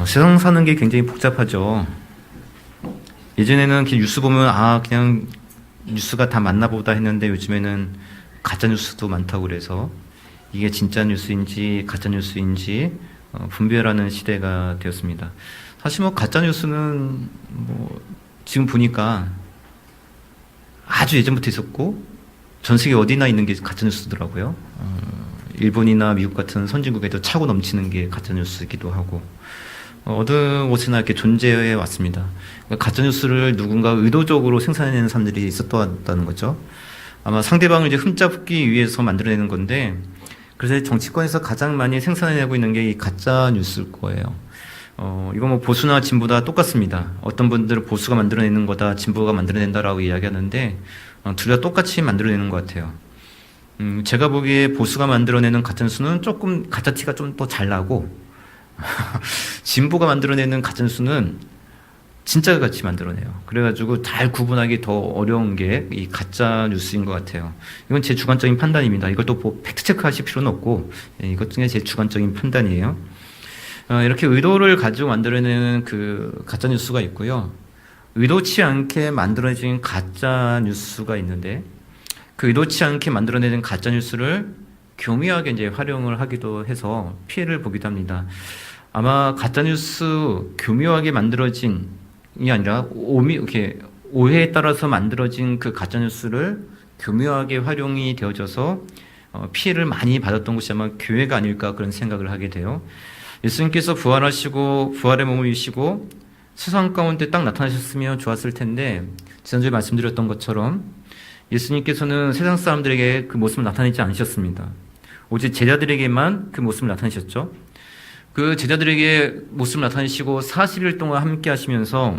세상 사는 게 굉장히 복잡하죠. 예전에는 뉴스 보면 그냥 뉴스가 다 맞나 보다 했는데 요즘에는 가짜 뉴스도 많다고 그래서 이게 진짜 뉴스인지 가짜 뉴스인지 분별하는 시대가 되었습니다. 사실 가짜 뉴스는 지금 보니까 아주 예전부터 있었고 전 세계 어디나 있는 게 가짜 뉴스더라고요. 일본이나 미국 같은 선진국에도 차고 넘치는 게 가짜 뉴스이기도 하고 어느 곳이나 이렇게 존재해 왔습니다. 그러니까 가짜 뉴스를 누군가 의도적으로 생산해내는 사람들이 있었다는 거죠. 아마 상대방을 이제 흠잡기 위해서 만들어내는 건데, 그래서 정치권에서 가장 많이 생산해내고 있는 게 이 가짜 뉴스일 거예요. 이거 보수나 진보다 똑같습니다. 어떤 분들은 보수가 만들어내는 거다, 진보가 만들어낸다라고 이야기하는데 둘 다 똑같이 만들어내는 것 같아요. 제가 보기에 보수가 만들어내는 가짜 뉴스는 조금 가짜 티가 좀 더 잘 나고 진보가 만들어내는 가짜 뉴스는 진짜 같이 만들어내요. 그래가지고 잘 구분하기 더 어려운 게 이 가짜 뉴스인 것 같아요. 이건 제 주관적인 판단입니다. 이걸 또 팩트 체크하실 필요는 없고 이것 중에 제 주관적인 판단이에요. 이렇게 의도를 가지고 만들어내는 그 가짜 뉴스가 있고요. 의도치 않게 만들어진 가짜 뉴스가 있는데 그 의도치 않게 만들어내는 가짜 뉴스를 교묘하게 이제 활용을 하기도 해서 피해를 보기도 합니다. 아마 가짜 뉴스 교묘하게 만들어진이 아니라 이렇게 오해에 따라서 만들어진 그 가짜 뉴스를 교묘하게 활용이 되어져서 피해를 많이 받았던 곳이 아마 교회가 아닐까 그런 생각을 하게 돼요. 예수님께서 부활하시고 부활의 몸을 이시고 세상 가운데 딱 나타나셨으면 좋았을 텐데 지난주에 말씀드렸던 것처럼 예수님께서는 세상 사람들에게 그 모습을 나타내지 않으셨습니다. 오직 제자들에게만 그 모습을 나타내셨죠. 그 제자들에게 모습을 나타내시고 40일 동안 함께 하시면서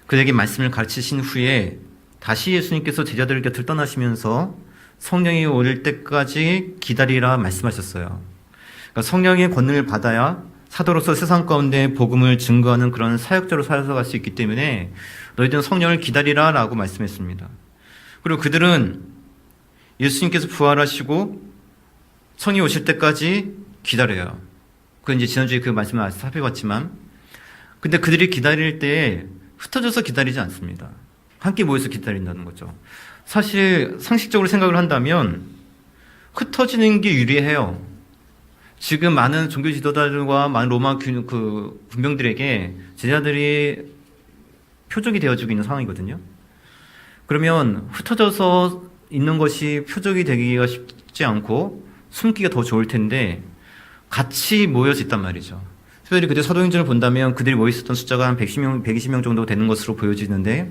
그들에게 말씀을 가르치신 후에 다시 예수님께서 제자들 곁을 떠나시면서 성령이 오실 때까지 기다리라 말씀하셨어요. 그러니까 성령의 권능을 받아야 사도로서 세상 가운데 복음을 증거하는 그런 사역자로 살아갈 수 있기 때문에 너희들은 성령을 기다리라 라고 말씀했습니다. 그리고 그들은 예수님께서 부활하시고 성령이 오실 때까지 기다려요. 그 이제 지난주에 그 말씀을 살펴봤지만, 근데 그들이 기다릴 때 흩어져서 기다리지 않습니다. 함께 모여서 기다린다는 거죠. 사실 상식적으로 생각을 한다면 흩어지는 게 유리해요. 지금 많은 종교 지도자들과 많은 로마 군병들에게 제자들이 표적이 되어지고 있는 상황이거든요. 그러면 흩어져서 있는 것이 표적이 되기가 쉽지 않고 숨기가 더 좋을 텐데 같이 모여서 있단 말이죠. 특별히 그때 사도행전을 본다면 그들이 모여있었던 숫자가 한 120명 정도 되는 것으로 보여지는데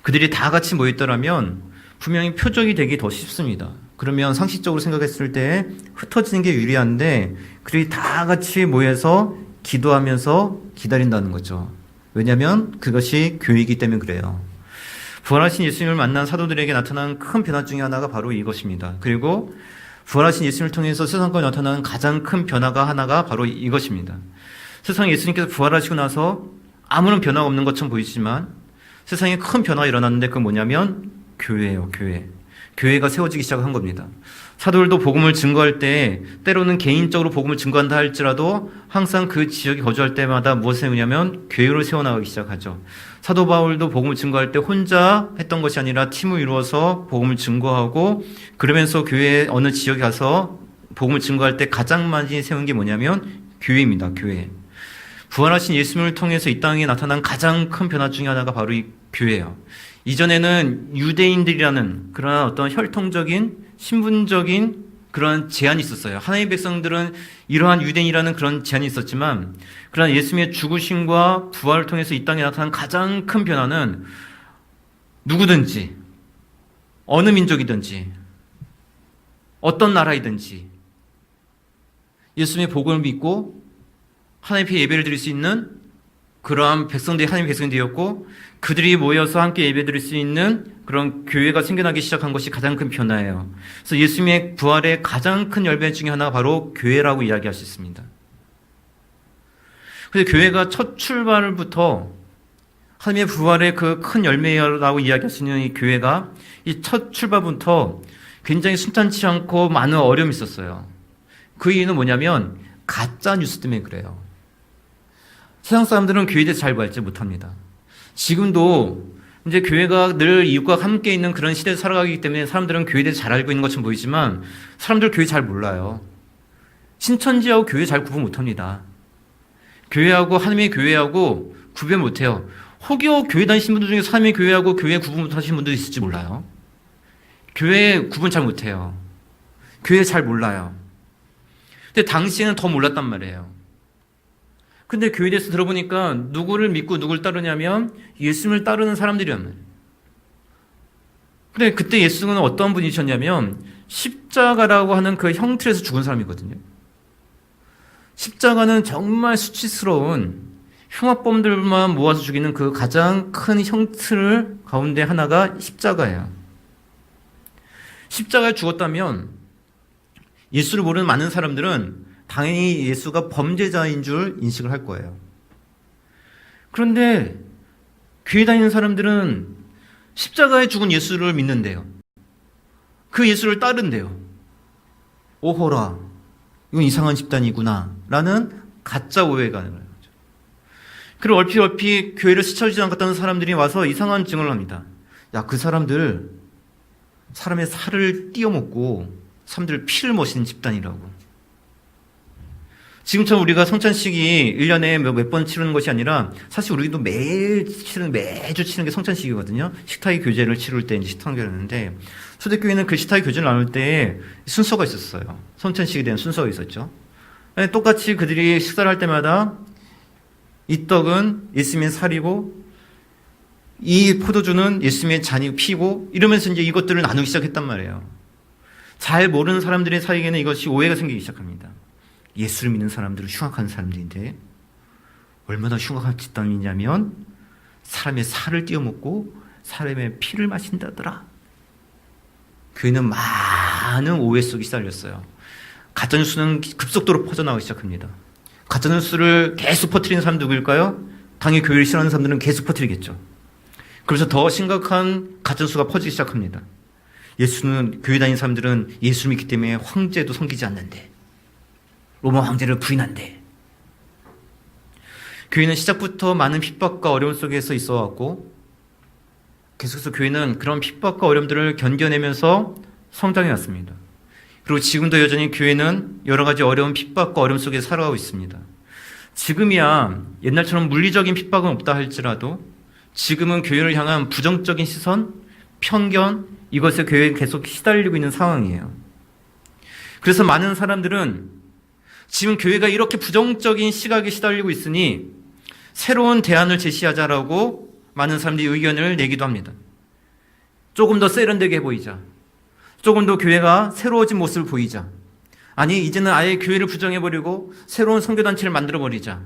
그들이 다 같이 모였더라면 분명히 표적이 되기 더 쉽습니다. 그러면 상식적으로 생각했을 때 흩어지는 게 유리한데 그들이 다 같이 모여서 기도하면서 기다린다는 거죠. 왜냐하면 그것이 교회이기 때문에 그래요. 부활하신 예수님을 만난 사도들에게 나타난 큰 변화 중에 하나가 바로 이것입니다. 그리고 부활하신 예수님을 통해서 세상 가운데 나타나는 가장 큰 변화가 하나가 바로 이것입니다. 세상에 예수님께서 부활하시고 나서 아무런 변화가 없는 것처럼 보이지만 세상에 큰 변화가 일어났는데 그건 뭐냐면 교회예요. 교회가 세워지기 시작한 겁니다. 사도들도 복음을 증거할 때 때로는 개인적으로 복음을 증거한다 할지라도 항상 그 지역에 거주할 때마다 무엇을 세우냐면 교회를 세워나가기 시작하죠. 사도 바울도 복음을 증거할 때 혼자 했던 것이 아니라 팀을 이루어서 복음을 증거하고 그러면서 교회 어느 지역에 가서 복음을 증거할 때 가장 많이 세운 게 뭐냐면 교회입니다. 교회. 부활하신 예수님을 통해서 이 땅에 나타난 가장 큰 변화 중에 하나가 바로 이 교회예요. 이전에는 유대인들이라는 그런 어떤 혈통적인 신분적인 그런 제한이 있었어요. 하나님의 백성들은 이러한 유대인이라는 그런 제한이 있었지만 그러나 예수님의 죽으심과 부활을 통해서 이 땅에 나타난 가장 큰 변화는 누구든지 어느 민족이든지 어떤 나라이든지 예수님의 복음을 믿고 하나님께 예배를 드릴 수 있는 그러한 백성들이 하나님의 백성이 되었고 그들이 모여서 함께 예배드릴 수 있는 그런 교회가 생겨나기 시작한 것이 가장 큰 변화예요. 그래서 예수님의 부활의 가장 큰 열매 중에 하나가 바로 교회라고 이야기할 수 있습니다. 그래서 교회가 첫 출발부터 하나님의 부활의 그 큰 열매라고 이야기할 수 있는 이 교회가 이 첫 출발부터 굉장히 순탄치 않고 많은 어려움이 있었어요. 그 이유는 뭐냐면 가짜 뉴스 때문에 그래요. 세상 사람들은 교회에 대해서 잘 알지 못합니다. 지금도 이제 교회가 늘 이웃과 함께 있는 그런 시대에 살아가기 때문에 사람들은 교회에 대해서 잘 알고 있는 것처럼 보이지만 사람들 교회 잘 몰라요. 신천지하고 교회 잘 구분 못합니다. 교회하고 하나님의 교회하고 구분 못해요. 혹여 교회 다니신 분들 중에 하나님의 교회하고 교회 구분 못하시는 분도 있을지 몰라요. 교회 구분 잘 못해요. 교회 잘 몰라요. 근데 당시에는 더 몰랐단 말이에요. 근데 교회에 대해서 들어보니까 누구를 믿고 누구를 따르냐면 예수님을 따르는 사람들이란 말이에요. 근데 그때 예수는 어떤 분이셨냐면 십자가라고 하는 그 형틀에서 죽은 사람이거든요. 십자가는 정말 수치스러운 흉악범들만 모아서 죽이는 그 가장 큰 형틀 가운데 하나가 십자가예요. 십자가에 죽었다면 예수를 모르는 많은 사람들은 당연히 예수가 범죄자인 줄 인식을 할 거예요. 그런데 교회 다니는 사람들은 십자가에 죽은 예수를 믿는데요. 그 예수를 따른대요. 오호라, 이건 이상한 집단이구나 라는 가짜 오해가 가는 거죠. 그리고 얼핏 교회를 스쳐지지 않았다는 사람들이 와서 이상한 증언을 합니다. 야, 그 사람들 사람의 살을 띄어먹고 사람들 피를 마시는 집단이라고. 지금처럼 우리가 성찬식이 1년에 몇 번 치르는 것이 아니라 사실 우리도 매주 치르는 게 성찬식이거든요. 식탁의 교제를 치를 때 이제 식탁을 하는데 초대교회는 그 식탁의 교제를 나눌 때 순서가 있었어요. 성찬식에 대한 순서가 있었죠. 똑같이 그들이 식사를 할 때마다 이 떡은 예수님의 살이고 이 포도주는 예수님의 잔이고 피고 이러면서 이제 이것들을 나누기 시작했단 말이에요. 잘 모르는 사람들의 사이에는 이것이 오해가 생기기 시작합니다. 예수를 믿는 사람들은 흉악한 사람들인데 얼마나 흉악한 집단이냐면 사람의 살을 띄어먹고 사람의 피를 마신다더라. 교회는 많은 오해 속에 시달렸어요. 가짜뉴스는 급속도로 퍼져나가기 시작합니다. 가짜뉴스를 계속 퍼뜨리는 사람 누구일까요? 당연히 교회를 싫어하는 사람들은 계속 퍼뜨리겠죠. 그래서 더 심각한 가짜뉴스가 퍼지기 시작합니다. 예수는, 교회 다니는 사람들은 예수를 믿기 때문에 황제도 섬기지 않는데 로마 황제를 부인한대. 교회는 시작부터 많은 핍박과 어려움 속에서 있어왔고 계속해서 교회는 그런 핍박과 어려움들을 견뎌내면서 성장해 왔습니다. 그리고 지금도 여전히 교회는 여러 가지 어려운 핍박과 어려움 속에 살아가고 있습니다. 지금이야 옛날처럼 물리적인 핍박은 없다 할지라도 지금은 교회를 향한 부정적인 시선, 편견, 이것에 교회가 계속 시달리고 있는 상황이에요. 그래서 많은 사람들은 지금 교회가 이렇게 부정적인 시각에 시달리고 있으니 새로운 대안을 제시하자라고 많은 사람들이 의견을 내기도 합니다. 조금 더 세련되게 보이자. 조금 더 교회가 새로워진 모습을 보이자. 아니, 이제는 아예 교회를 부정해버리고 새로운 선교단체를 만들어버리자.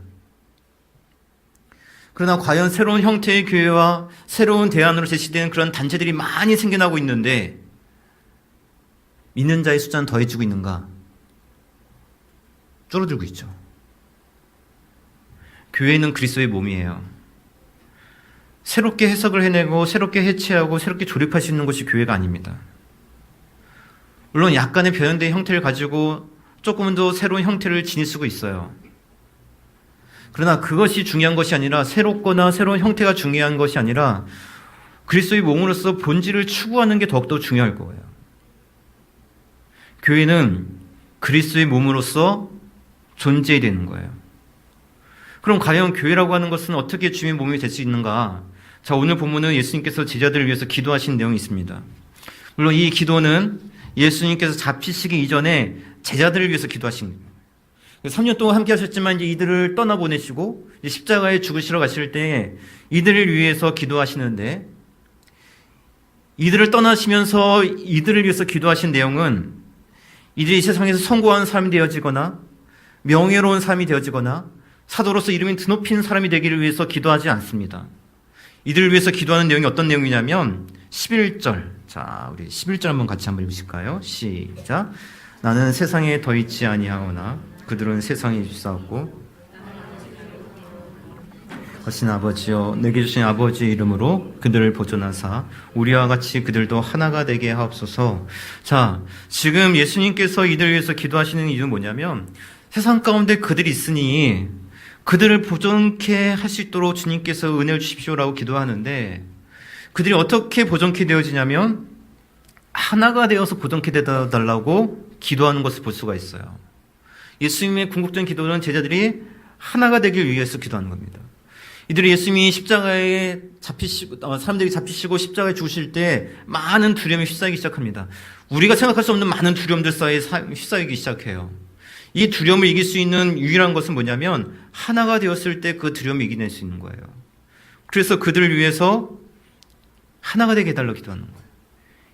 그러나 과연 새로운 형태의 교회와 새로운 대안으로 제시되는 그런 단체들이 많이 생겨나고 있는데 믿는 자의 숫자는 더해지고 있는가? 줄어들고 있죠. 교회는 그리스도의 몸이에요. 새롭게 해석을 해내고 새롭게 해체하고 새롭게 조립할 수 있는 것이 교회가 아닙니다. 물론 약간의 변형된 형태를 가지고 조금은 더 새로운 형태를 지닐 수가 있어요. 그러나 그것이 중요한 것이 아니라 새롭거나 새로운 형태가 중요한 것이 아니라 그리스도의 몸으로서 본질을 추구하는 게 더욱더 중요할 거예요. 교회는 그리스도의 몸으로서 존재해야 되는 거예요. 그럼 과연 교회라고 하는 것은 어떻게 주님의 몸이 될 수 있는가? 자, 오늘 본문은 예수님께서 제자들을 위해서 기도하신 내용이 있습니다. 물론 이 기도는 예수님께서 잡히시기 이전에 제자들을 위해서 기도하신 거예요. 3년 동안 함께 하셨지만 이제 이들을 떠나보내시고 이제 십자가에 죽으시러 가실 때 이들을 위해서 기도하시는데 이들을 떠나시면서 이들을 위해서 기도하신 내용은 이들이 이 세상에서 성공한 사람이 되어지거나 명예로운 사람이 되어지거나 사도로서 이름이 드높인 사람이 되기를 위해서 기도하지 않습니다. 이들을 위해서 기도하는 내용이 어떤 내용이냐면 11절. 자, 우리 11절 한번 같이 한번 읽으실까요? 시작. 나는 세상에 더 있지 아니하오나 그들은 세상에 있사옵고 거신 아버지여 내게 주신 아버지의 이름으로 그들을 보존하사 우리와 같이 그들도 하나가 되게 하옵소서. 자, 지금 예수님께서 이들을 위해서 기도하시는 이유는 뭐냐면 세상 가운데 그들이 있으니 그들을 보존케 할 수 있도록 주님께서 은혜를 주십시오라고 기도하는데, 그들이 어떻게 보존케 되어지냐면 하나가 되어서 보존케 되달라고 기도하는 것을 볼 수가 있어요. 예수님의 궁극적인 기도는 제자들이 하나가 되길 위해서 기도하는 겁니다. 이들이 예수님이 십자가에 사람들이 잡히시고 십자가에 죽으실 때 많은 두려움이 휩싸이기 시작합니다. 우리가 생각할 수 없는 많은 두려움들 사이에 휩싸이기 시작해요. 이 두려움을 이길 수 있는 유일한 것은 뭐냐면 하나가 되었을 때 그 두려움을 이겨낼 수 있는 거예요. 그래서 그들을 위해서 하나가 되게 해달라고 기도하는 거예요.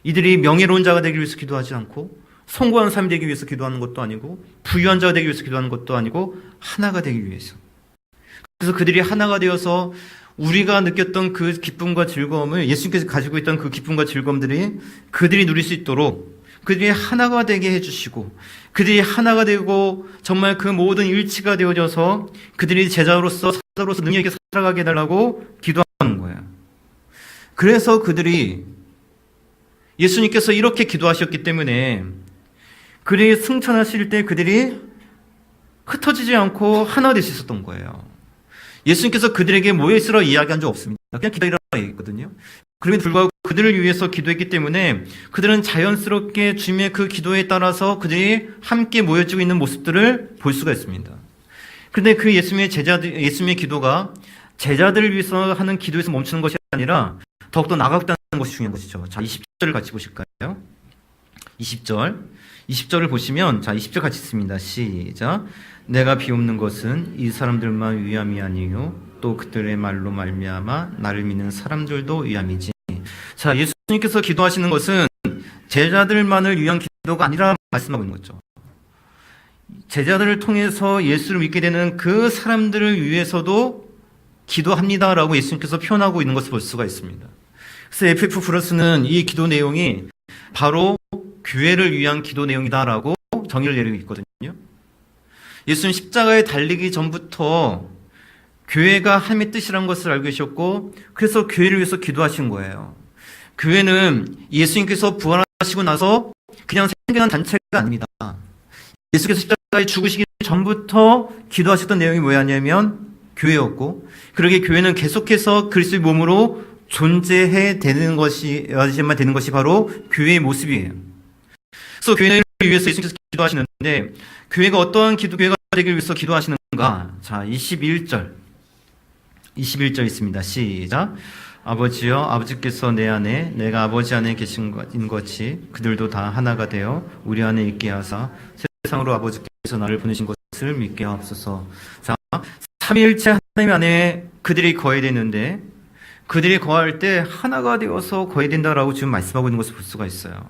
이들이 명예로운 자가 되기 위해서 기도하지 않고 성공한 삶이 되기 위해서 기도하는 것도 아니고 부유한 자가 되기 위해서 기도하는 것도 아니고 하나가 되기 위해서. 그래서 그들이 하나가 되어서 우리가 느꼈던 그 기쁨과 즐거움을, 예수님께서 가지고 있던 그 기쁨과 즐거움들이 그들이 누릴 수 있도록 그들이 하나가 되게 해주시고, 그들이 하나가 되고 정말 그 모든 일치가 되어져서 그들이 제자로서 사자로서 능력 있게 살아가게 해달라고 기도하는 거예요. 그래서 그들이, 예수님께서 이렇게 기도하셨기 때문에 그들이 승천하실 때 그들이 흩어지지 않고 하나가 될 수 있었던 거예요. 예수님께서 그들에게 모여있으라 이야기한 적 없습니다. 그냥 기다리라 얘기했거든요. 그럼에도 불구하고 그들을 위해서 기도했기 때문에 그들은 자연스럽게 주님의 그 기도에 따라서 그들이 함께 모여지고 있는 모습들을 볼 수가 있습니다. 그런데 그 예수님의 기도가 제자들을 위해서 하는 기도에서 멈추는 것이 아니라 더욱더 나아가다는 것이 중요한 것이죠. 자, 20절을 같이 보실까요? 20절을 보시면, 자, 20절 같이 읽습니다. 시작. 내가 비옵는 것은 이 사람들만 위함이 아니요 또 그들의 말로 말미암아 나를 믿는 사람들도 위함이지. 자, 예수님께서 기도하시는 것은 제자들만을 위한 기도가 아니라 말씀하고 있는 거죠. 제자들을 통해서 예수를 믿게 되는 그 사람들을 위해서도 기도합니다라고 예수님께서 표현하고 있는 것을 볼 수가 있습니다. 그래서 FF 플러스는 이 기도 내용이 바로 교회를 위한 기도 내용이다라고 정의를 내리고 있거든요. 예수님 십자가에 달리기 전부터 교회가 하나님의 뜻이라는 것을 알고 계셨고, 그래서 교회를 위해서 기도하신 거예요. 교회는 예수님께서 부활하시고 나서 그냥 생겨난 단체가 아닙니다. 예수께서 십자가에 죽으시기 전부터 기도하셨던 내용이 뭐였냐면 교회였고, 그러기에 교회는 계속해서 그리스도의 몸으로 존재해 되는 것이 바로 교회의 모습이에요. 그래서 교회를 위해서 예수님께서 기도하시는데, 교회가 어떠한 교회가 되기 위해서 기도하시는가? 자, 21절 있습니다. 시작. 아버지여, 아버지께서 내 안에 내가 아버지 안에 계신 것이 그들도 다 하나가 되어 우리 안에 있게 하사 세상으로 아버지께서 나를 보내신 것을 믿게 하옵소서. 자, 삼위일체 하나님 안에 그들이 거해야 되는데, 그들이 거할 때 하나가 되어서 거해야 된다라고 지금 말씀하고 있는 것을 볼 수가 있어요.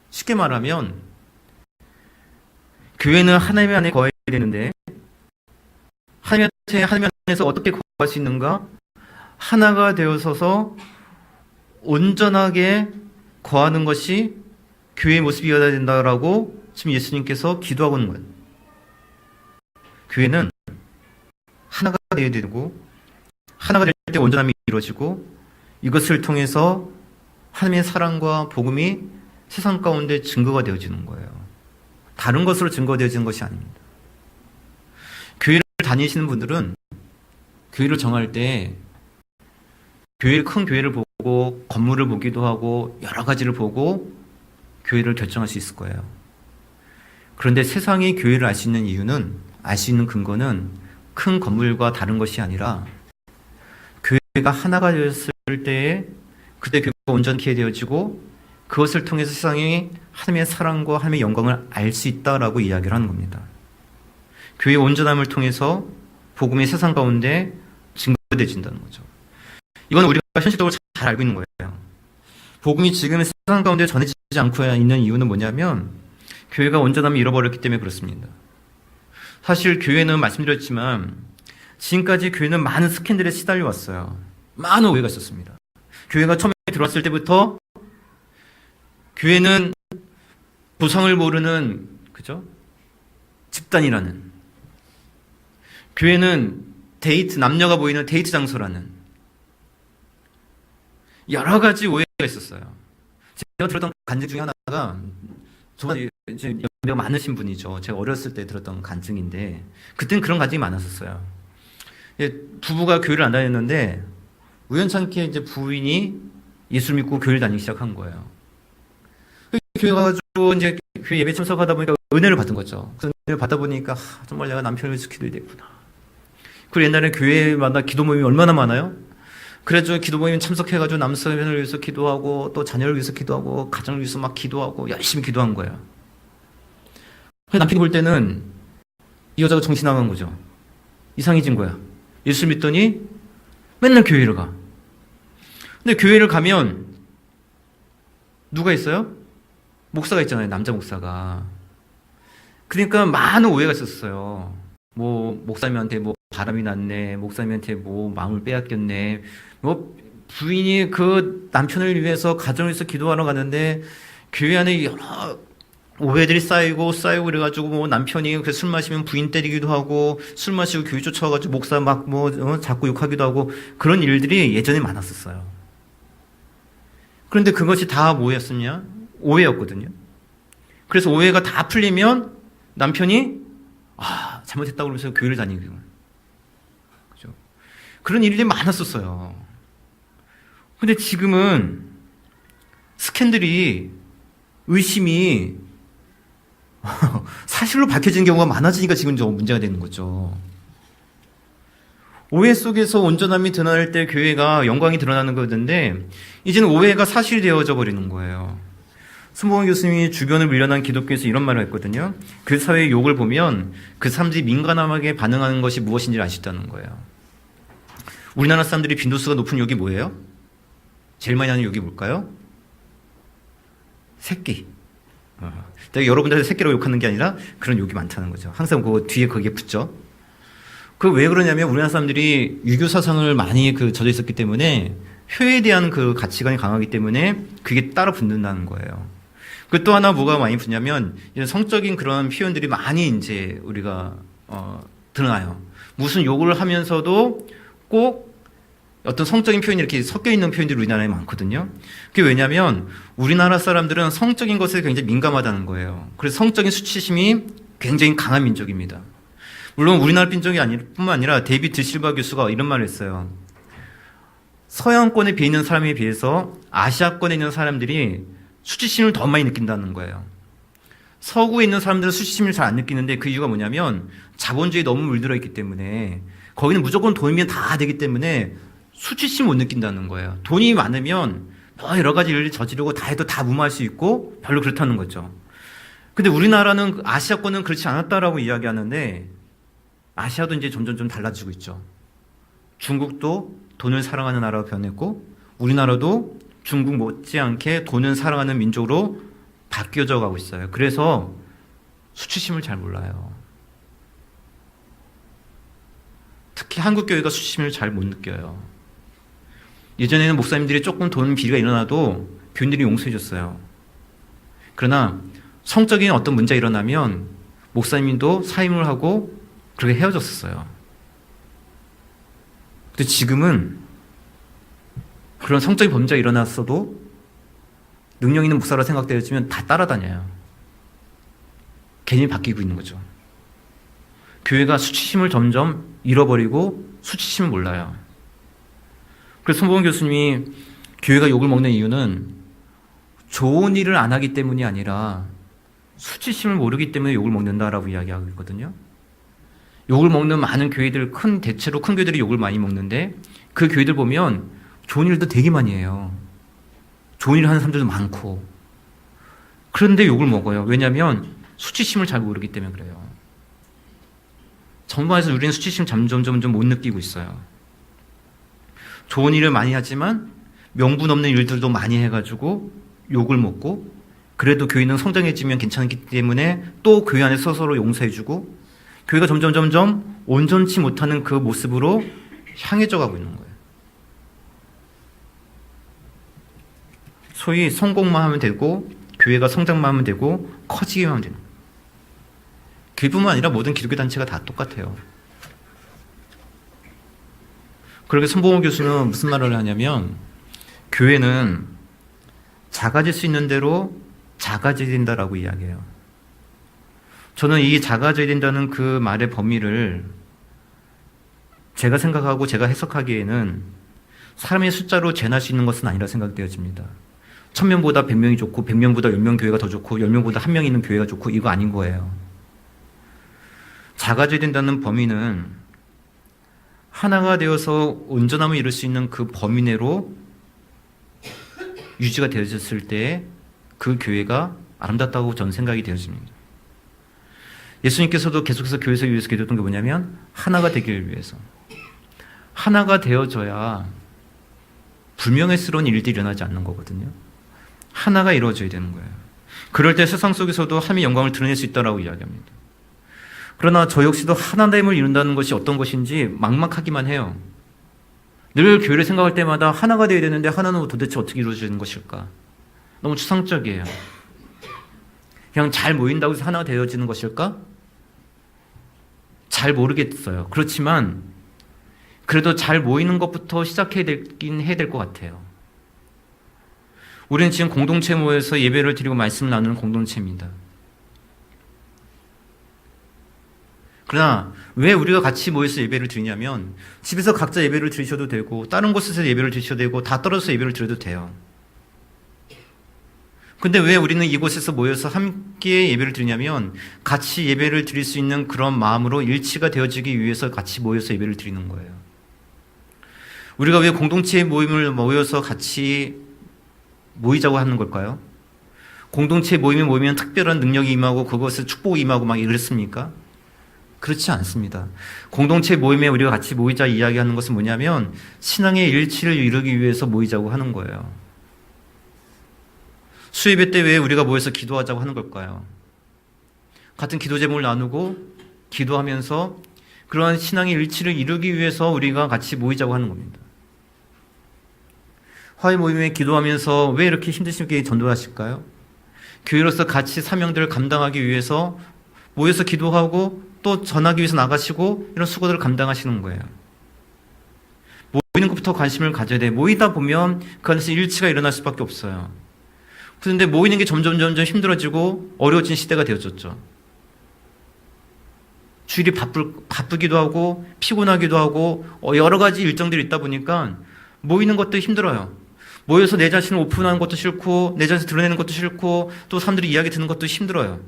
쉽게 말하면 교회는 하나님 안에 거해야 되는데, 하나님 안에서 어떻게 거할 수 있는가? 하나가 되어서서 온전하게 거하는 것이 교회의 모습이어야 된다라고 지금 예수님께서 기도하고 있는 거예요. 교회는 하나가 되어야 되고, 하나가 될 때 온전함이 이루어지고, 이것을 통해서 하나님의 사랑과 복음이 세상 가운데 증거가 되어지는 거예요. 다른 것으로 증거되어지는 것이 아닙니다. 교회를 다니시는 분들은 교회를 정할 때 큰 교회를 보고 건물을 보기도 하고 여러 가지를 보고 교회를 결정할 수 있을 거예요. 그런데 세상이 교회를 알 수 있는 이유는, 알 수 있는 근거는 큰 건물과 다른 것이 아니라 교회가 하나가 되었을 때에 그때 교회가 온전케 되어지고, 그것을 통해서 세상이 하나님의 사랑과 하나님의 영광을 알 수 있다라고 이야기를 하는 겁니다. 교회의 온전함을 통해서 복음이 세상 가운데 증거되어진다는 거죠. 이건 우리가 현실적으로 잘 알고 있는 거예요. 복음이 지금 세상 가운데 전해지지 않고 있는 이유는 뭐냐면 교회가 온전함을 잃어버렸기 때문에 그렇습니다. 사실 교회는 말씀드렸지만 지금까지 교회는 많은 스캔들에 시달려 왔어요. 많은 오해가 있었습니다. 교회가 처음에 들어왔을 때부터 교회는 보상을 모르는, 그죠? 집단이라는, 교회는 남녀가 모이는 데이트 장소라는 여러 가지 오해가 있었어요. 제가 들었던 간증 중에 하나가, 저는 이제 연배가 많으신 분이죠. 제가 어렸을 때 들었던 간증인데, 그때는 그런 간증이 많았었어요. 부부가 교회를 안 다녔는데 우연찮게 이제 부인이 예수를 믿고 교회를 다니기 시작한 거예요. 교회 가가지고 이제 교회 예배 참석하다 보니까 은혜를 받은 거죠. 그래서 은혜를 받다 보니까 정말 내가 남편을 위해서 기도해야 되구나. 그리고 옛날에 교회마다 기도 모임이 얼마나 많아요? 그래서 기도 모임 참석해가지고 남편을 위해서 기도하고 또 자녀를 위해서 기도하고 가정을 위해서 막 기도하고 열심히 기도한 거예요. 남편이 볼 때는 이 여자가 정신 나간 거죠. 이상해진 거야. 예수 믿더니 맨날 교회를 가. 근데 교회를 가면 누가 있어요? 목사가 있잖아요. 남자 목사가. 그러니까 많은 오해가 있었어요. 뭐 목사님한테 뭐 바람이 났네. 목사님한테 뭐 마음을 빼앗겼네. 뭐 부인이 그 남편을 위해서 가정을 위해서 기도하러 가는데 교회 안에 여러 오해들이 쌓이고 그래가지고 뭐 남편이 술 마시면 부인 때리기도 하고 술 마시고 교회 쫓아가지고 목사 막 뭐 자꾸 욕하기도 하고 그런 일들이 예전에 많았었어요. 그런데 그것이 다 뭐였었냐? 오해였거든요. 그래서 오해가 다 풀리면 남편이 잘못했다고 그러면서 교회를 다니고 그죠? 그런 일들이 많았었어요. 근데 지금은 스캔들이 의심이 사실로 밝혀지는 경우가 많아지니까 지금 좀 문제가 되는 거죠. 오해 속에서 온전함이 드러날 때 교회가 영광이 드러나는 거던데 이제는 오해가 사실이 되어져 버리는 거예요. 손봉원 교수님이 주변을 밀려난 기독교에서 이런 말을 했거든요. 그 사회의 욕을 보면 그 사람들이 민감하게 반응하는 것이 무엇인지를 아시다는 거예요. 우리나라 사람들이 빈도수가 높은 욕이 뭐예요? 제일 많이 하는 욕이 뭘까요? 새끼. 여러분들 새끼로 욕하는 게 아니라 그런 욕이 많다는 거죠. 항상 그 뒤에 거기에 붙죠. 그 왜 그러냐면 우리나라 사람들이 유교 사상을 많이 젖어 있었기 때문에 효에 대한 그 가치관이 강하기 때문에 그게 따라 붙는다는 거예요. 그 또 하나 뭐가 많이 붙냐면 성적인 그런 표현들이 많이 이제 우리가 드러나요. 무슨 욕을 하면서도 꼭 어떤 성적인 표현이 이렇게 섞여 있는 표현들이 우리나라에 많거든요. 그게 왜냐면 우리나라 사람들은 성적인 것에 굉장히 민감하다는 거예요. 그래서 성적인 수치심이 굉장히 강한 민족입니다. 물론 우리나라 민족이 뿐만 아니라 데이비드 실바 교수가 이런 말을 했어요. 서양권에 있는 사람에 비해서 아시아권에 있는 사람들이 수치심을 더 많이 느낀다는 거예요. 서구에 있는 사람들은 수치심을 잘 안 느끼는데 그 이유가 뭐냐면 자본주의에 너무 물들어 있기 때문에 거기는 무조건 돈이면 다 되기 때문에 수치심 못 느낀다는 거예요. 돈이 많으면 뭐 여러 가지 일을 저지르고 다 해도 다 무마할 수 있고 별로 그렇다는 거죠. 근데 우리나라는 아시아권은 그렇지 않았다라고 이야기하는데 아시아도 이제 점점 좀 달라지고 있죠. 중국도 돈을 사랑하는 나라로 변했고 우리나라도 중국 못지않게 돈을 사랑하는 민족으로 바뀌어져 가고 있어요. 그래서 수치심을 잘 몰라요. 특히 한국 교회가 수치심을 잘 못 느껴요. 예전에는 목사님들이 조금 돈 비리가 일어나도 교인들이 용서해 줬어요. 그러나 성적인 어떤 문제가 일어나면 목사님도 사임을 하고 그렇게 헤어졌었어요. 근데 지금은 그런 성적인 범죄가 일어났어도 능력 있는 목사라 생각되어지면 다 따라다녀요. 개념이 바뀌고 있는 거죠. 교회가 수치심을 점점 잃어버리고 수치심을 몰라요. 그래서 손봉원 교수님이 교회가 욕을 먹는 이유는 좋은 일을 안 하기 때문이 아니라 수치심을 모르기 때문에 욕을 먹는다라고 이야기하고 있거든요. 욕을 먹는 많은 교회들, 대체로 큰 교회들이 욕을 많이 먹는데 그 교회들 보면 좋은 일도 되게 많이 해요. 좋은 일을 하는 사람들도 많고. 그런데 욕을 먹어요. 왜냐하면 수치심을 잘 모르기 때문에 그래요. 전반에서 우리는 수치심 점점 못 느끼고 있어요. 좋은 일을 많이 하지만 명분 없는 일들도 많이 해가지고 욕을 먹고 그래도 교회는 성장해지면 괜찮기 때문에 또 교회 안에 서로 용서해주고 교회가 점점 온전치 못하는 그 모습으로 향해져 가고 있는 거예요. 소위 성공만 하면 되고 교회가 성장만 하면 되고 커지기만 하면 되는 거예요. 교회뿐만 아니라 모든 기독교 단체가 다 똑같아요. 그렇게 손봉원 교수는 무슨 말을 하냐면 교회는 작아질 수 있는 대로 작아져야 된다라고 이야기해요. 저는 이 작아져야 된다는 그 말의 범위를 제가 생각하고 제가 해석하기에는 사람의 숫자로 재날 수 있는 것은 아니라 생각되어집니다. 1000명보다 100명이 좋고 100명보다 10명 교회가 더 좋고 10명보다 1명 있는 교회가 좋고 이거 아닌 거예요. 작아져야 된다는 범위는 하나가 되어서 온전함을 이룰 수 있는 그 범위 내로 유지가 되어졌을 때 그 교회가 아름답다고 저는 생각이 되어집니다. 예수님께서도 계속해서 교회에서 위해서 기도했던 게 뭐냐면 하나가 되기를 위해서. 하나가 되어져야 불명예스러운 일들이 일어나지 않는 거거든요. 하나가 이루어져야 되는 거예요. 그럴 때 세상 속에서도 하나님의 영광을 드러낼 수 있다라고 이야기합니다. 그러나 저 역시도 하나됨을 이룬다는 것이 어떤 것인지 막막하기만 해요. 늘 교회를 생각할 때마다 하나가 되어야 되는데 하나는 도대체 어떻게 이루어지는 것일까? 너무 추상적이에요. 그냥 잘 모인다고 해서 하나가 되어지는 것일까? 잘 모르겠어요. 그렇지만 그래도 잘 모이는 것부터 시작해야 되긴 해야 될 것 같아요. 우리는 지금 공동체 모여서 예배를 드리고 말씀을 나누는 공동체입니다. 그러나 왜 우리가 같이 모여서 예배를 드리냐면 집에서 각자 예배를 드리셔도 되고 다른 곳에서 예배를 드리셔도 되고 다 떨어져서 예배를 드려도 돼요. 근데 왜 우리는 이곳에서 모여서 함께 예배를 드리냐면 같이 예배를 드릴 수 있는 그런 마음으로 일치가 되어지기 위해서 같이 모여서 예배를 드리는 거예요. 우리가 왜 공동체의 모임을 모여서 같이 모이자고 하는 걸까요? 공동체 모임에 모이면 특별한 능력이 임하고 그것을 축복이 임하고 막 이랬습니까? 그렇지 않습니다. 공동체 모임에 우리가 같이 모이자 이야기하는 것은 뭐냐면 신앙의 일치를 이루기 위해서 모이자고 하는 거예요. 수예배 때 왜 우리가 모여서 기도하자고 하는 걸까요? 같은 기도 제목을 나누고 기도하면서 그러한 신앙의 일치를 이루기 위해서 우리가 같이 모이자고 하는 겁니다. 화해 모임에 기도하면서 왜 이렇게 힘드시게 전도하실까요? 교회로서 같이 사명들을 감당하기 위해서 모여서 기도하고 또 전하기 위해서 나가시고 이런 수고들을 감당하시는 거예요. 모이는 것부터 관심을 가져야 돼요. 모이다 보면 그 안에서 일치가 일어날 수밖에 없어요. 그런데 모이는 게 점점 힘들어지고 어려워진 시대가 되어졌죠. 주일이 바쁘기도 하고 피곤하기도 하고 여러 가지 일정들이 있다 보니까 모이는 것도 힘들어요. 모여서 내 자신을 오픈하는 것도 싫고 내 자신을 드러내는 것도 싫고 또 사람들이 이야기 듣는 것도 힘들어요.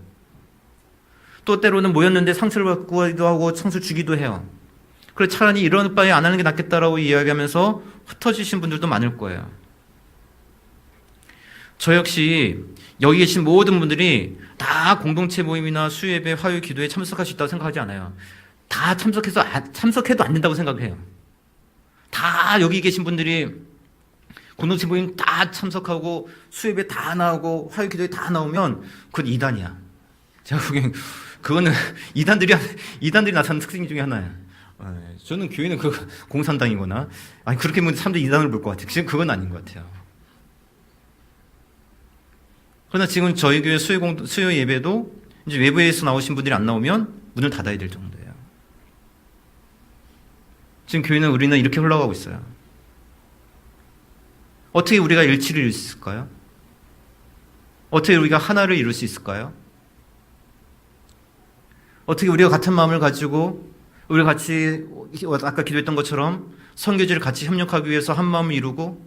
또 때로는 모였는데 상처를 받기도 하고 상처를 주기도 해요. 그래서 차라리 이런 바에 안 하는 게 낫겠다라고 이야기하면서 흩어지신 분들도 많을 거예요. 저 역시 여기 계신 모든 분들이 다 공동체 모임이나 수예배, 화요 기도에 참석할 수 있다고 생각하지 않아요. 다 참석해도 안 된다고 생각해요. 다 여기 계신 분들이 공동체 모임 다 참석하고 수예배 다 나오고 화요 기도에 다 나오면 그건 이단이야. 제가 보기엔 그거는 이단들이 나타나는 특징 중에 하나예요. 저는 교회는 그 공산당이거나 아니 그렇게 보면 사람들이 이단을 볼 것 같아요. 지금 그건 아닌 것 같아요. 그러나 지금 저희 교회 수요 예배도 이제 외부에서 나오신 분들이 안 나오면 문을 닫아야 될 정도예요. 지금 교회는 우리는 이렇게 흘러가고 있어요. 어떻게 우리가 일치를 이룰 수 있을까요? 어떻게 우리가 하나를 이룰 수 있을까요? 어떻게 우리가 같은 마음을 가지고 우리가 같이 아까 기도했던 것처럼 선교지를 같이 협력하기 위해서 한 마음을 이루고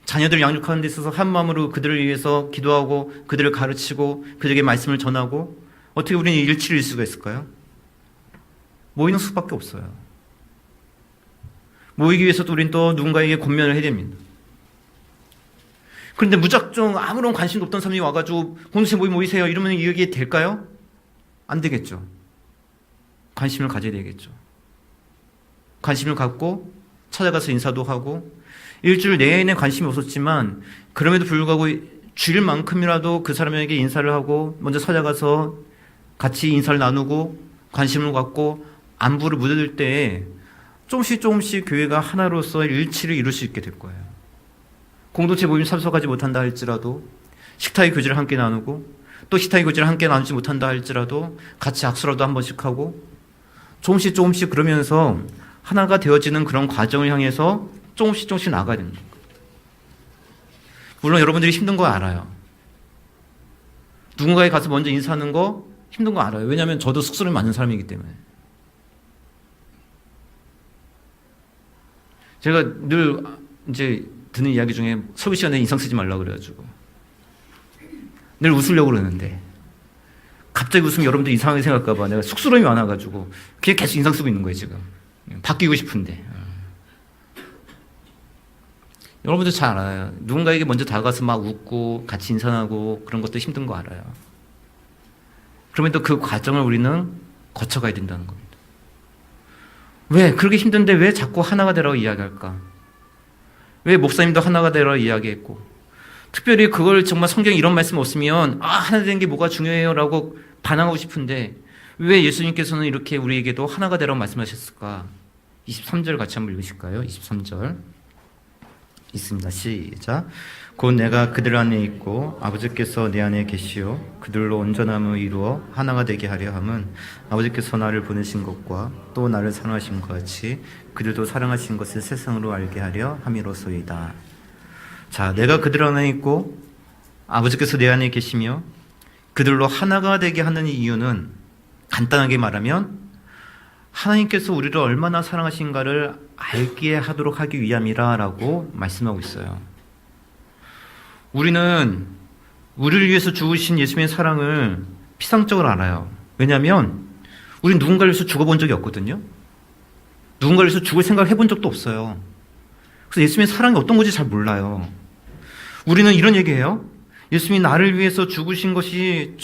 자녀들을 양육하는 데 있어서 한 마음으로 그들을 위해서 기도하고 그들을 가르치고 그들에게 말씀을 전하고 어떻게 우리는 일치를 이룰 수가 있을까요? 모이는 수밖에 없어요. 모이기 위해서도 우리는 또 누군가에게 권면을 해야 됩니다. 그런데 무작정 아무런 관심도 없던 사람이 와가지고 공동체 모이세요 이러면 이게 될까요? 안 되겠죠. 관심을 가져야 되겠죠. 관심을 갖고 찾아가서 인사도 하고 일주일 내내 관심이 없었지만 그럼에도 불구하고 주일만큼이라도 그 사람에게 인사를 하고 먼저 찾아가서 같이 인사를 나누고 관심을 갖고 안부를 묻을 때 조금씩 교회가 하나로서 일치를 이룰 수 있게 될 거예요. 공동체 모임 참석하지 못한다 할지라도 식탁의 교제를 함께 나누고 또 식탁의 교제를 함께 나누지 못한다 할지라도 같이 악수라도 한 번씩 하고 조금씩 그러면서 하나가 되어지는 그런 과정을 향해서 조금씩 나가야 됩니다. 물론 여러분들이 힘든 거 알아요. 누군가에 가서 먼저 인사하는 거 힘든 거 알아요. 왜냐하면 저도 숙소를 맞는 사람이기 때문에. 제가 늘 이제 듣는 이야기 중에 설교 시간에 인상 쓰지 말라고 그래가지고 늘 웃으려고 그러는데 갑자기 웃으면 여러분들 이상하게 생각할까봐 내가 쑥스러움이 많아가지고 그냥 계속 인상 쓰고 있는 거예요, 지금. 바뀌고 싶은데. 여러분들 잘 알아요. 누군가에게 먼저 다가가서 막 웃고 같이 인사하고 그런 것도 힘든 거 알아요. 그러면 또 그 과정을 우리는 거쳐가야 된다는 겁니다. 왜? 그렇게 힘든데 왜 자꾸 하나가 되라고 이야기할까? 왜 목사님도 하나가 되라고 이야기했고, 특별히 그걸 정말 성경에 이런 말씀 없으면 하나 되는 게 뭐가 중요해요 라고 반항하고 싶은데 왜 예수님께서는 이렇게 우리에게도 하나가 되라고 말씀하셨을까? 23절 같이 한번 읽으실까요? 23절 있습니다. 시작. 곧 내가 그들 안에 있고 아버지께서 내 안에 계시오 그들로 온전함을 이루어 하나가 되게 하려 함은 아버지께서 나를 보내신 것과 또 나를 사랑하신 것 같이 그들도 사랑하신 것을 세상으로 알게 하려 함이로소이다. 자, 내가 그들 안에 있고 아버지께서 내 안에 계시며 그들로 하나가 되게 하는 이유는 간단하게 말하면 하나님께서 우리를 얼마나 사랑하신가를 알게 하도록 하기 위함이라고 말씀하고 있어요. 우리는 우리를 위해서 죽으신 예수님의 사랑을 피상적으로 알아요. 왜냐하면 우리는 누군가를 위해서 죽어본 적이 없거든요. 누군가를 위해서 죽을 생각을 해본 적도 없어요. 그래서 예수님의 사랑이 어떤 건지 잘 몰라요. 우리는 이런 얘기해요. 예수님이 나를 위해서 죽으신 것이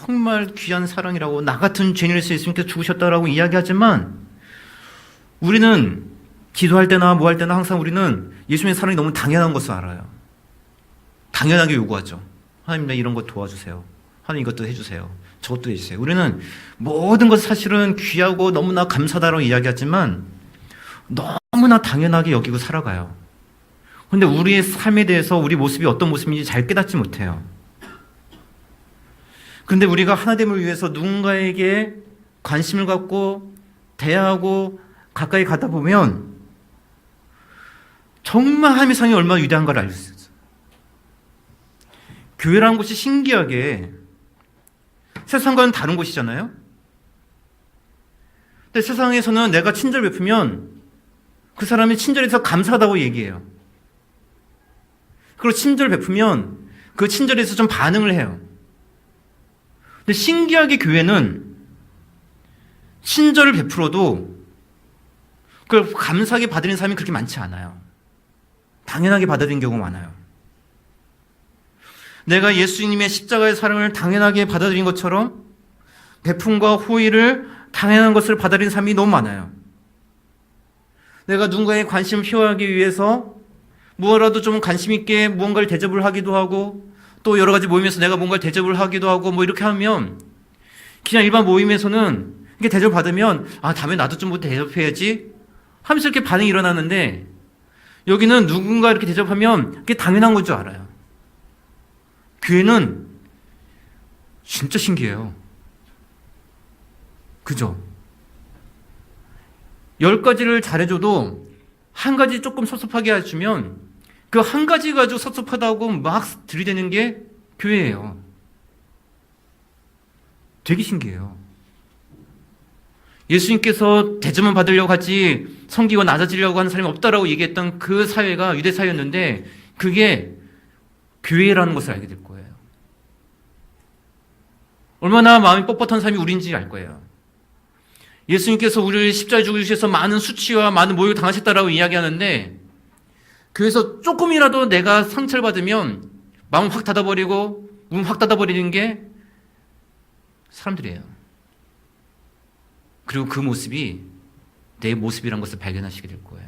정말 귀한 사랑이라고, 나 같은 죄인을 위해서 예수님께서 죽으셨다라고 이야기하지만 우리는 기도할 때나 뭐 할 때나 항상 우리는 예수님의 사랑이 너무 당연한 것을 알아요. 당연하게 요구하죠. 하나님, 나 이런 거 도와주세요. 하나님, 이것도 해주세요. 저것도 해주세요. 우리는 모든 것을 사실은 귀하고 너무나 감사하다고 이야기하지만 너무나 당연하게 여기고 살아가요. 그런데 우리의 삶에 대해서 우리 모습이 어떤 모습인지 잘 깨닫지 못해요. 그런데 우리가 하나됨을 위해서 누군가에게 관심을 갖고 대하고 가까이 가다 보면 정말 하나님의 사랑이 얼마나 위대한가를 알 수 있어요. 교회라는 곳이 신기하게 세상과는 다른 곳이잖아요. 근데 세상에서는 내가 친절 베푸면 그 사람이 친절해서 감사하다고 얘기해요. 그리고 친절 베푸면 그 친절에서 좀 반응을 해요. 근데 신기하게 교회는 친절을 베풀어도 그걸 감사하게 받아들이는 사람이 그렇게 많지 않아요. 당연하게 받아들이는 경우가 많아요. 내가 예수님의 십자가의 사랑을 당연하게 받아들인 것처럼 베품과 호의를 당연한 것을 받아들이는 사람이 너무 많아요. 내가 누군가의 관심을 표하기 위해서 무엇라도 좀 관심 있게 무언가를 대접을 하기도 하고 또 여러 가지 모임에서 내가 뭔가를 대접을 하기도 하고 뭐 이렇게 하면 그냥 일반 모임에서는 이렇게 대접을 받으면 다음에 나도 좀 뭐 대접해야지 하면서 이렇게 반응이 일어나는데 여기는 누군가 이렇게 대접하면 그게 당연한 건 줄 알아요. 교회는 진짜 신기해요. 그죠? 10가지를 잘해줘도 한 가지 조금 섭섭하게 해주면 그 한 가지 가지고 섭섭하다고 막 들이대는 게 교회예요. 되게 신기해요. 예수님께서 대접만 받으려고 하지 섬기고 낮아지려고 하는 사람이 없다라고 얘기했던 그 사회가 유대 사회였는데 그게 교회라는 것을 알게 될 거예요. 얼마나 마음이 뻣뻣한 사람이 우리인지 알 거예요. 예수님께서 우리를 십자가에 죽으셔서 많은 수치와 많은 모욕을 당하셨다라고 이야기하는데 교회에서 조금이라도 내가 상처를 받으면 마음을 확 닫아버리고 문 확 닫아버리는 게 사람들이에요. 그리고 그 모습이 내 모습이란 것을 발견하시게 될 거예요.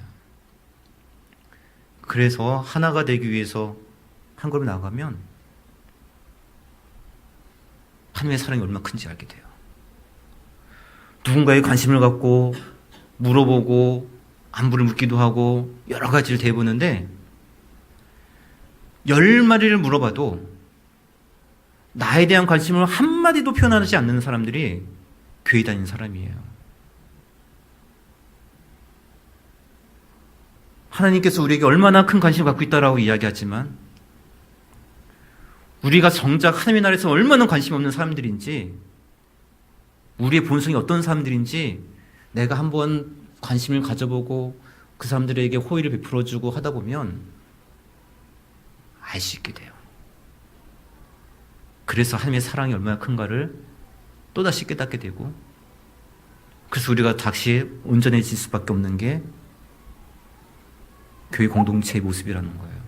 그래서 하나가 되기 위해서 한 걸음 나아가면 하나님의 사랑이 얼마나 큰지 알게 돼요. 누군가에 관심을 갖고 물어보고 안부를 묻기도 하고 여러 가지를 대보는데 10마리를 물어봐도 나에 대한 관심을 한마디도 표현하지 않는 사람들이 교회 다니는 사람이에요. 하나님께서 우리에게 얼마나 큰 관심을 갖고 있다라고 이야기하지만 우리가 정작 하나님의 나라에서 얼마나 관심 없는 사람들인지 우리의 본성이 어떤 사람들인지 내가 한번 관심을 가져보고 그 사람들에게 호의를 베풀어주고 하다 보면 알 수 있게 돼요. 그래서 하나님의 사랑이 얼마나 큰가를 또다시 깨닫게 되고, 그래서 우리가 다시 온전해질 수밖에 없는 게 교회 공동체의 모습이라는 거예요.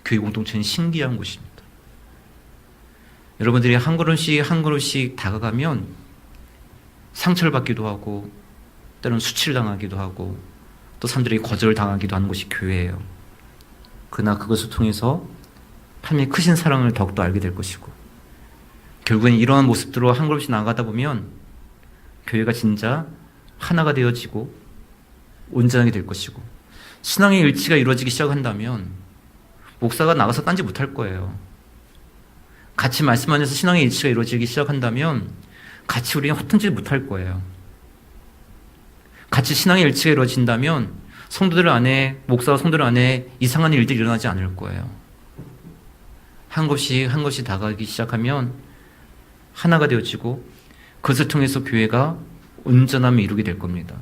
교회 공동체는 신기한 곳입니다. 여러분들이 한 걸음씩 한 걸음씩 다가가면 상처를 받기도 하고, 때로는 수치를 당하기도 하고, 또 사람들이 거절을 당하기도 하는 곳이 교회예요. 그러나 그것을 통해서 하나님의 크신 사랑을 더욱더 알게 될 것이고, 결국엔 이러한 모습들로 한 걸음씩 나아가다 보면 교회가 진짜 하나가 되어지고 온전하게 될 것이고, 신앙의 일치가 이루어지기 시작한다면 목사가 나가서 딴지 못할 거예요. 같이 말씀 안에서 신앙의 일치가 이루어지기 시작한다면 같이 우리는 허튼짓 못할 거예요. 같이 신앙의 일치가 이루어진다면 성도들 안에, 목사와 성도들 안에 이상한 일들이 일어나지 않을 거예요. 한 것이 한 것이 다가가기 시작하면 하나가 되어지고, 그것을 통해서 교회가 온전함을 이루게 될 겁니다.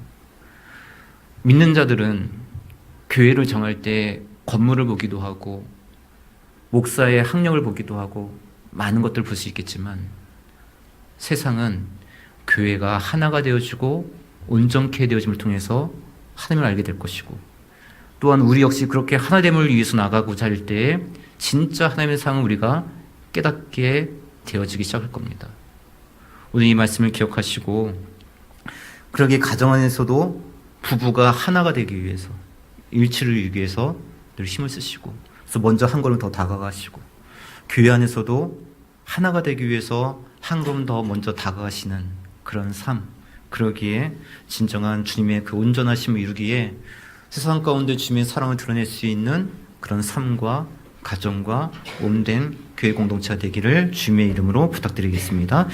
믿는 자들은 교회를 정할 때 건물을 보기도 하고, 목사의 학력을 보기도 하고, 많은 것들을 볼 수 있겠지만, 세상은 교회가 하나가 되어지고 온전케 되어짐을 통해서 하나님을 알게 될 것이고, 또한 우리 역시 그렇게 하나됨을 위해서 나가고자 할 때에 진짜 하나님의 사랑을 우리가 깨닫게 되어지기 시작할 겁니다. 오늘 이 말씀을 기억하시고, 그러게 가정 안에서도 부부가 하나가 되기 위해서, 일치를 이루기 위해서 늘 힘을 쓰시고, 그래서 먼저 한 걸음 더 다가가시고, 교회 안에서도 하나가 되기 위해서 한 걸음 더 먼저 다가가시는 그런 삶, 그러기에 진정한 주님의 그 온전하심을 이루기에 세상 가운데 주님의 사랑을 드러낼 수 있는 그런 삶과 가정과 몸된 교회 공동체가 되기를 주님의 이름으로 부탁드리겠습니다.